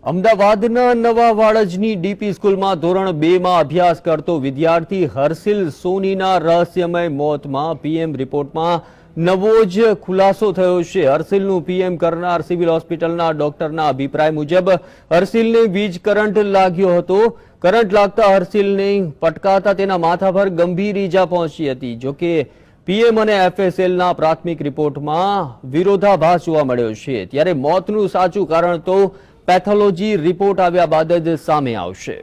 અમદાવાદના નવા વાડજની ડીપી સ્કૂલમાં ધોરણ 2 માં અભ્યાસ કરતો વિદ્યાર્થી હર્ષિલ સોનીના રહસ્યમય મોતમાં પીએમ રિપોર્ટમાં નવો જ ખુલાસો થયો છે। હર્ષિલનું પીએમ કરનાર સિવિલ હોસ્પિટલના ડોક્ટરના અભિપ્રાય મુજબ હર્ષિલને વીજ કરંટ લાગ્યો હતો। કરંટ લાગતા હર્ષિલને પટકાતા તેના માથા પર ગંભીર ઈજા પહોંચી હતી। જોકે પીએમ અને એફએસએલના પ્રાથમિક રિપોર્ટમાં વિરોધાભાસ જોવા મળ્યો છે। ત્યારે મોતનું સાચું કારણ તો પેથોલોજી રિપોર્ટ આવ્યા બાદ જ સામે આવશે।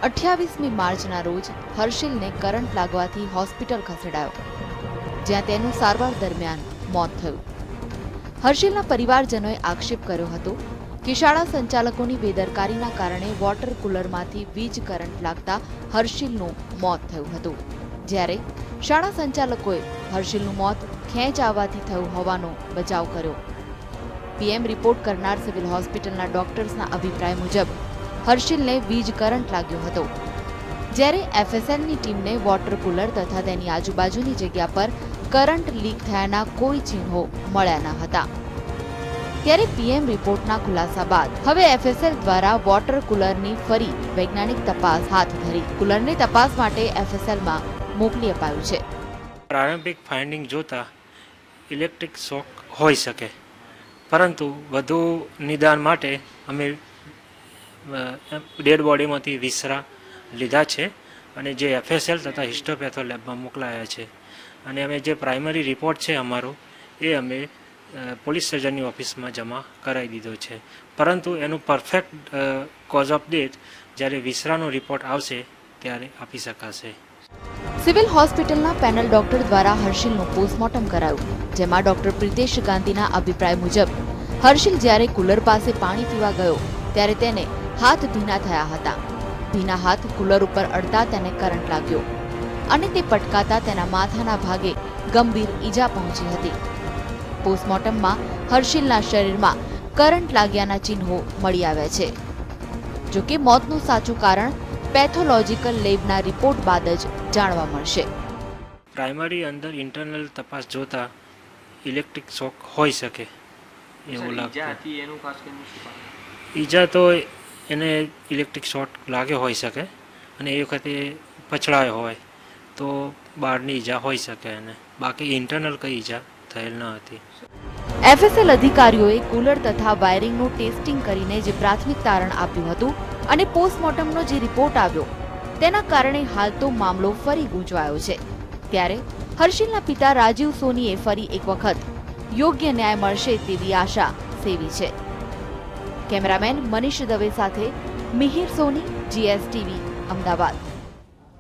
28મી માર્ચના રોજ હર્ષિલને કરંટ લાગવાથી હોસ્પિટલ ખસેડાયો, જ્યાં તેનું સારવાર દરમિયાન મોત થયું। હર્ષિલના પરિવારજનોએ આક્ષેપ કર્યો હતો કે શાળા સંચાલકોની બેદરકારીના કારણે વોટર કુલરમાંથી વીજ કરંટ લાગતા હર્ષિલનું મોત થયું હતું, જ્યારે શાળા સંચાલકોએ હર્ષિલનું મોત ખેંચ આવવાથી થયું હોવાનો બચાવ કર્યો। પીએમ રિપોર્ટ કરનાર સિવિલ હોસ્પિટલના ડોક્ટર્સના અભિપ્રાય મુજબ હર્ષિલને વીજ કરંટ લાગ્યો હતો, જ્યારે એફએસએલની ટીમને વોટર કુલર તથા તેની આજુબાજુની જગ્યા પર કરંટ લીક થયાના કોઈ ચિહ્નો મળ્યા ન હતા। ત્યારે પીએમ રિપોર્ટના ખુલાસા બાદ હવે એફએસએલ દ્વારા વોટર કુલરની ફરી વૈજ્ઞાનિક તપાસ હાથ ધરી કુલરની તપાસ માટે એફએસએલમાં મોકલી અપાયું છે। પ્રારંભિક ફાઇન્ડિંગ જોતા ઇલેક્ટ્રિક શોક હોઈ શકે, પરંતુ વધુ નિદાન માટે અમે ડેડ બોડીમાંથી વિસરા લીધા છે અને જે એફએસએલ તથા હિસ્ટોપેથો લેબમાં મોકલાયા છે। અને અમે જે પ્રાઇમરી રિપોર્ટ છે અમારો એ અમે પોલીસ સર્જનની ઓફિસમાં જમા કરાવી દીધો છે, પરંતુ એનું પરફેક્ટ કોઝ ઓફ ડેથ જ્યારે વિસરાનો રિપોર્ટ આવશે ત્યારે આપી શકાશે। સિવિલ હોસ્પિટલના પેનલ ડોક્ટર દ્વારા હર્ષિલનું પોસ્ટમોર્ટમ કરાયું, જેમાં ડોક્ટર પ્રિતેશ ગાંધીના અભિપ્રાય મુજબ હર્ષિલ જ્યારે કુલર પાસે પાણી પીવા ગયો ત્યારે તેને હાથ ભીના થયા હતા। ભીના હાથ કુલર ઉપર અડતા તેને કરંટ લાગ્યો અને તે પટકાતા તેના માથાના ભાગે ગંભીર ઈજા પહોંચી હતી। પોસ્ટમોર્ટમમાં હર્ષિલના શરીરમાં કરંટ લાગ્યાના ચિહ્નો મળી આવ્યા છે। જોકે મોતનું સાચું કારણ પેથોલોજીકલ લેબના રિપોર્ટ બાદ જ જાણવા મળશે। પ્રાઇમરી અંદર ઇન્ટરનલ તપાસ જોતા ઇલેક્ટ્રિક શોક હોઈ શકે એવું લાગતું। ઈજા તો એને ઇલેક્ટ્રિક શોક લાગ્યો હોઈ શકે અને એ વખતે પછડાયો હોય તો બહારની ઈજા હોઈ શકે, એને બાકી ઇન્ટરનલ કઈ ઈજા થયેલ ન હતી। એફએસએલ અધિકારીઓએ કુલર તથા વાયરિંગનું ટેસ્ટિંગ કરીને જે પ્રાથમિક તારણ આપ્યું હતું અને પોસ્ટમોર્ટમનો જે રિપોર્ટ આવ્યો તેના કારણે હાલ તો મામલો ફરી ગૂંચવાયો છે। ત્યારે હર્ષિલના પિતા રાજીવ સોનીએ ફરી એક વખત યોગ્ય ન્યાય મળશે તેવી આશા સેવી છે। કેમેરામેન મનીષ દવે સાથે મિહિર સોની, GSTV, અમદાવાદ।